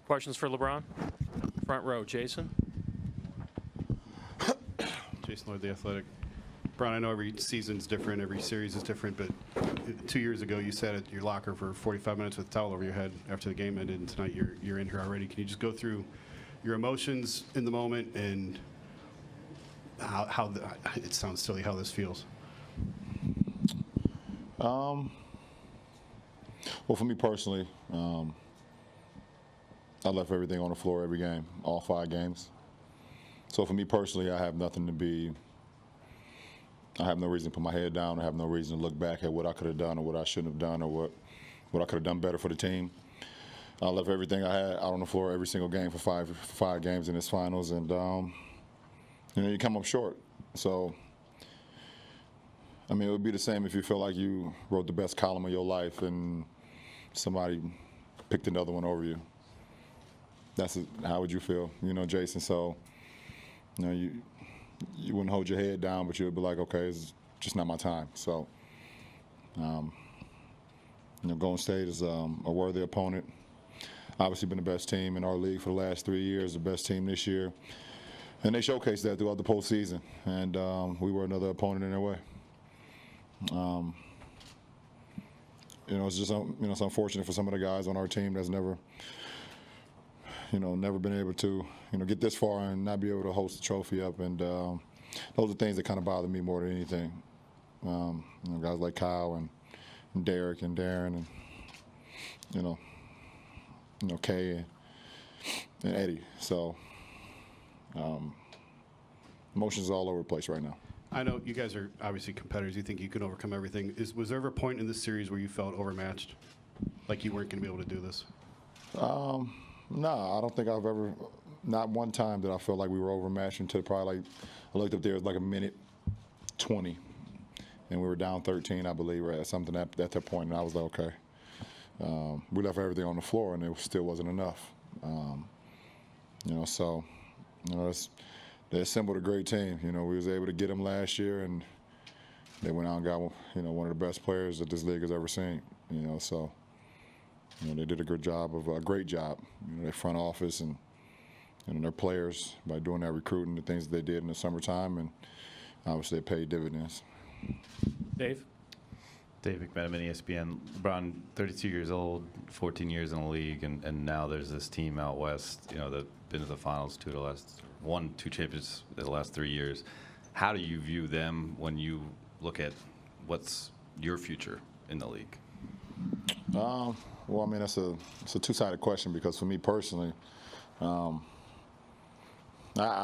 Questions for LeBron? Front row, Jason. Jason Lloyd, The Athletic. Brian, I know every season's different, every series is different, but 2 years ago you sat at your locker for 45 minutes with a towel over your head after the game ended, and tonight you're in here already. Can you just go through your emotions in the moment and it sounds silly how this feels? Well, for me personally, I left everything on the floor every game, all 5 games. So for me personally, I have nothing to be. I have no reason to put my head down. I have no reason to look back at what I could have done or what I shouldn't have done or what I could have done better for the team. I left everything I had out on the floor every single game for five games in this finals, and you come up short. So, I mean, it would be the same if you feel like you wrote the best column of your life and somebody picked another one over you. How would you feel, Jason? So, you wouldn't hold your head down, but you would be like, okay, it's just not my time. So, Golden State is a worthy opponent. Obviously been the best team in our league for the last 3 years, the best team this year. And they showcased that throughout the postseason. And we were another opponent in their way. It's just, it's unfortunate for some of the guys on our team that's never been able to, get this far and not be able to host the trophy up. And those are things that kind of bother me more than anything. Guys like Kyle and Derek and Darren and, Kay and Eddie. So emotions all over the place right now. I know you guys are obviously competitors. You think you can overcome everything. Was there ever a point in this series where you felt overmatched, like you weren't going to be able to do this? No, I don't think I've ever, not one time did I feel like we were overmatched until probably I looked up there, it was like a minute 20, and we were down 13, I believe, or something at that point, and I was like, okay. We left everything on the floor, and it still wasn't enough. They assembled a great team. We was able to get them last year, and they went out and got one of the best players that this league has ever seen. They did a great job, their front office and their players by doing that recruiting, the things that they did in the summertime, and obviously it paid dividends. Dave? Dave McMenamin, ESPN. LeBron, 32 years old, 14 years in the league, and now there's this team out west, that's been to the finals won 2 championships in the last 3 years. How do you view them when you look at what's your future in the league? Well, I mean, it's a two-sided question because for me personally, I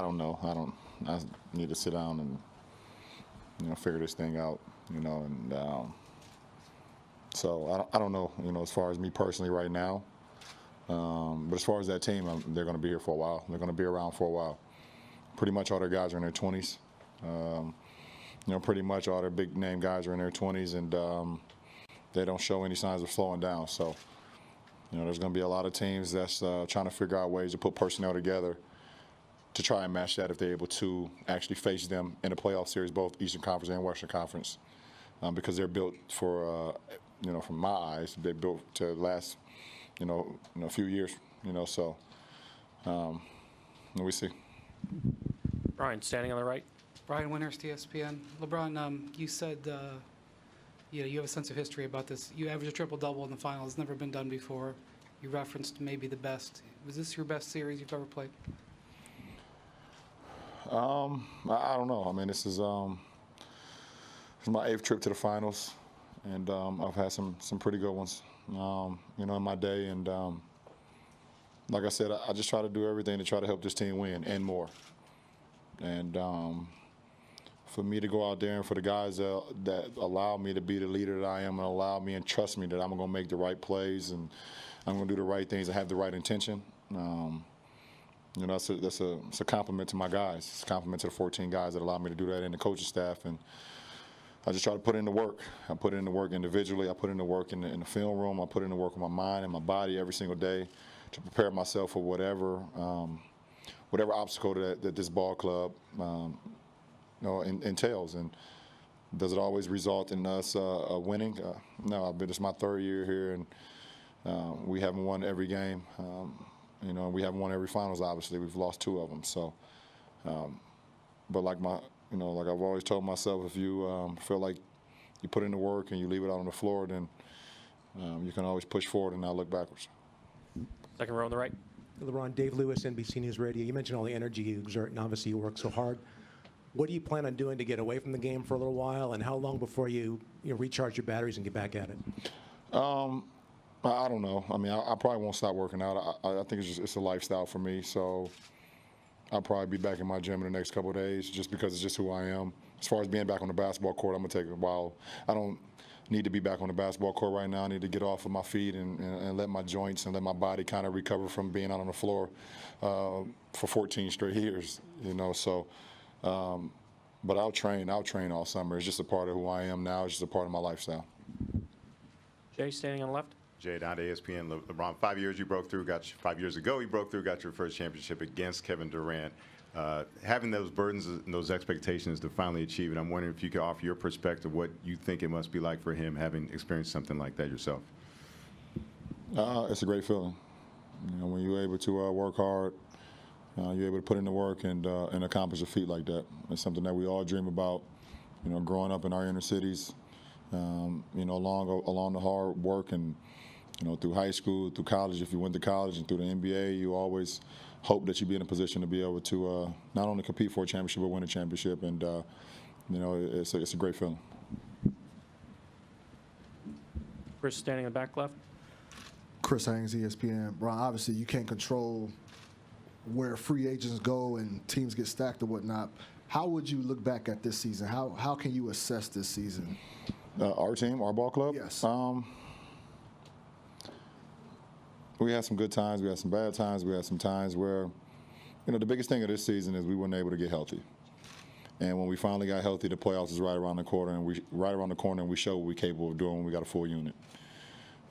don't know. I need to sit down and figure this thing out, so I don't know, as far as me personally right now. But as far as that team, they're going to be here for a while. They're going to be around for a while. Pretty much all their guys are in their 20s. Pretty much all their big-name guys are in their 20s, and they don't show any signs of slowing down. So, there's going to be a lot of teams that's trying to figure out ways to put personnel together to try and match that if they're able to actually face them in a playoff series, both Eastern Conference and Western Conference, because they're built for, from my eyes, they're built to last, a few years, so we see. Brian, standing on the right. Brian Winters, ESPN. LeBron, you said you have a sense of history about this. You averaged a triple-double in the finals. It's never been done before. You referenced maybe the best. Was this your best series you've ever played? I don't know. I mean, this is my 8th trip to the finals, and I've had some pretty good ones, in my day. And like I said, I just try to do everything to try to help this team win and more. And for me to go out there and for the guys that allow me to be the leader that I am and allow me and trust me that I'm going to make the right plays and I'm going to do the right things and have the right intention, that's a compliment to my guys. It's a compliment to the 14 guys that allow me to do that and the coaching staff. And I just try to put in the work. I put in the work individually. I put in the work in the film room. I put in the work with my mind and my body every single day to prepare myself for whatever obstacle that this ball club entails. And does it always result in us winning? No, it's my 3rd year here, and we haven't won every game. You know, we haven't won every finals. Obviously, we've lost 2 of them. So, but like like I've always told myself, if you feel like you put in the work and you leave it out on the floor, then you can always push forward and not look backwards. Second row on the right. LeBron, Dave Lewis, NBC News Radio. You mentioned all the energy you exert, and obviously you work so hard. What do you plan on doing to get away from the game for a little while, and how long before you recharge your batteries and get back at it? I don't know. I mean, I probably won't stop working out. I think it's a lifestyle for me. So I'll probably be back in my gym in the next couple of days, just because it's just who I am. As far as being back on the basketball court, I'm gonna take a while. I don't need to be back on the basketball court right now. I need to get off of my feet and let my joints and let my body kind of recover from being out on the floor for 14 straight years. You know, so. But I'll train all summer. It's just a part of who I am now. It's just a part of my lifestyle. Jay, standing on the left. Jay, down to ESPN. LeBron, 5 years you broke through. 5 years ago you broke through, got your first championship against Kevin Durant. Having those burdens and those expectations to finally achieve it, I'm wondering if you could offer your perspective, what you think it must be like for him, having experienced something like that yourself. It's a great feeling. You know, when you're able to work hard, you're able to put in the work and accomplish a feat like that. It's something that we all dream about. You know, growing up in our inner cities, you know, along the hard work and, you know, through high school, through college, if you went to college, and through the NBA, you always hope that you'd be in a position to be able to not only compete for a championship but win a championship. And you know, it's a great feeling. Chris, standing in the back left. Chris Haynes, ESPN. Ron, obviously you can't control where free agents go and teams get stacked or whatnot. How would you look back at this season? How can you assess this season? Our team, our ball club? Yes. We had some good times. We had some bad times. We had some times where, you know, the biggest thing of this season is we weren't able to get healthy. And when we finally got healthy, the playoffs is right around the corner, and we showed what we're capable of doing when we got a full unit.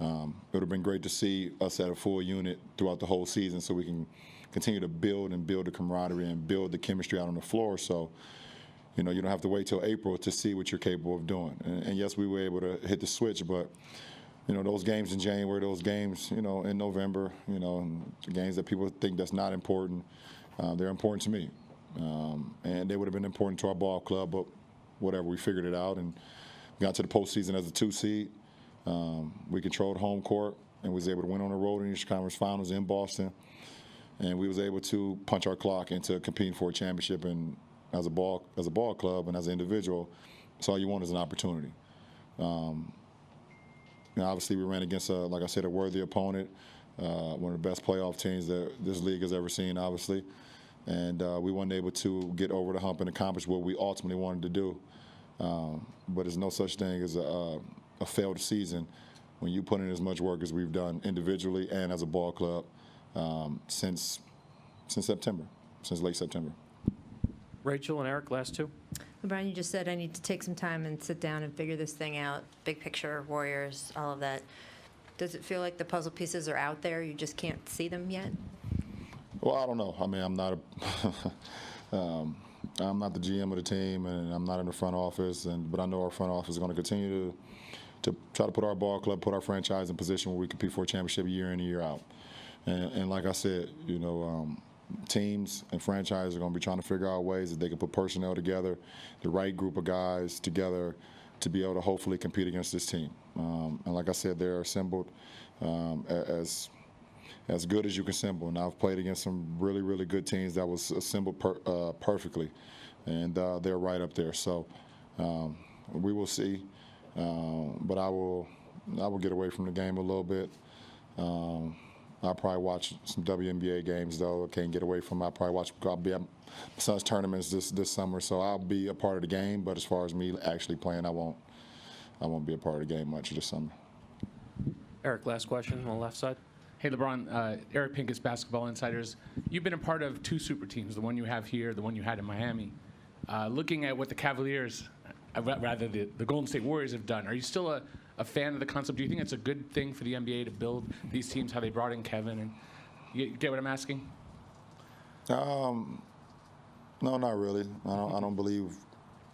It would have been great to see us at a full unit throughout the whole season, so we can continue to build the camaraderie and build the chemistry out on the floor. So, you know, you don't have to wait till April to see what you're capable of doing. And yes, we were able to hit the switch, but, you know, those games in January, those games, you know, in November, you know, and the games that people think that's not important, they're important to me. And they would have been important to our ball club, but whatever, we figured it out and got to the postseason as a 2 seed. We controlled home court and was able to win on the road in the Eastern Conference Finals in Boston. And we was able to punch our clock into competing for a championship. And as a ball club and as an individual, that's all you want is an opportunity. You know, obviously, we ran against, like I said, a worthy opponent, one of the best playoff teams that this league has ever seen, obviously. And we weren't able to get over the hump and accomplish what we ultimately wanted to do. But there's no such thing as a failed season when you put in as much work as we've done individually and as a ball club since September, since late September. Rachel and Eric, last two. LeBron, you just said I need to take some time and sit down and figure this thing out. Big picture, Warriors, all of that. Does it feel like the puzzle pieces are out there? You just can't see them yet? Well, I don't know. I mean, I'm not the GM of the team, and I'm not in the front office. But I know our front office is going to continue to try to put our ball club, put our franchise in position where we compete for a championship year in and year out. And like I said, you know, teams and franchises are going to be trying to figure out ways that they can put personnel together, the right group of guys together to be able to hopefully compete against this team. And like I said, they're assembled as good as you can assemble. And I've played against some really, really good teams that was assembled perfectly, and they're right up there. So we will see, but I will get away from the game a little bit. I'll probably watch some WNBA games, though. I can't get away from it. I'll be at my son's tournaments this summer, so I'll be a part of the game. But as far as me actually playing, I won't be a part of the game much this summer. Eric, last question on the left side. Hey, LeBron, Eric Pincus, Basketball Insiders. You've been a part of 2 super teams, the one you have here, the one you had in Miami. Looking at what the Cavaliers, rather the Golden State Warriors have done, are you still a fan of the concept? Do you think it's a good thing for the NBA to build these teams, how they brought in Kevin? And you get what I'm asking? No, not really. I don't believe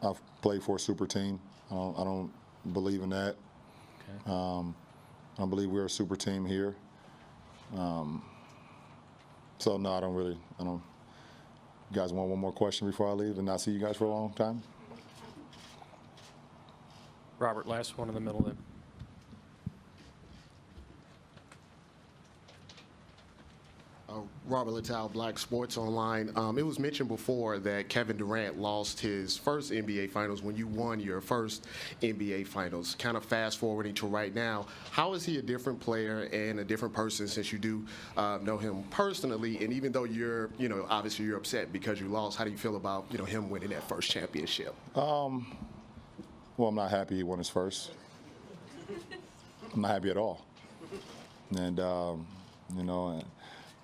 I've played for a super team. I don't believe in that. Okay. I believe we're a super team here. So no, I don't. You guys want one more question before I leave and not see you guys for a long time? Robert, last one in the middle then. Robert Littell, Black Sports Online. It was mentioned before that Kevin Durant lost his first NBA Finals when you won your first NBA Finals. Kind of fast forwarding to right now, how is he a different player and a different person since you do know him personally? And even though you're, obviously you're upset because you lost, how do you feel about, him winning that first championship? Well, I'm not happy he won his first. I'm not happy at all. And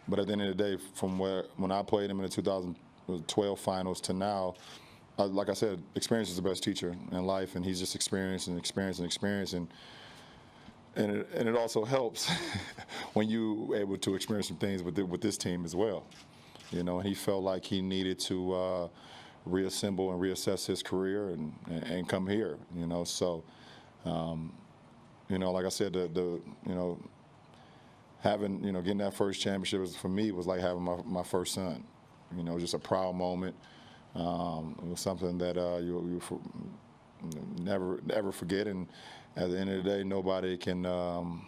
but at the end of the day, from when I played him in the 2012 finals to now, like I said, experience is the best teacher in life, and he's just experienced and experienced and experienced, and it also helps when you able to experience some things with this team as well. And he felt like he needed to reassemble and reassess his career and come here. So like I said, having, getting that first championship for me was like having my first son. Just a proud moment. It was something that you never forget. And at the end of the day, nobody can, no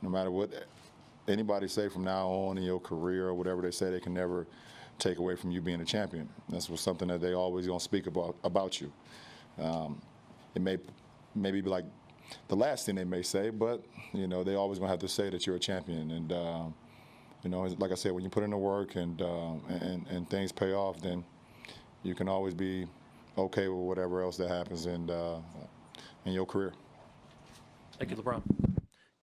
matter what anybody say from now on in your career or whatever they say, they can never take away from you being a champion. That's something that they always gonna speak about you. It may maybe be like the last thing they may say, but they always gonna have to say that you're a champion. And like I said, when you put in the work and things pay off, then you can always be okay with whatever else that happens in your career. Thank you, LeBron.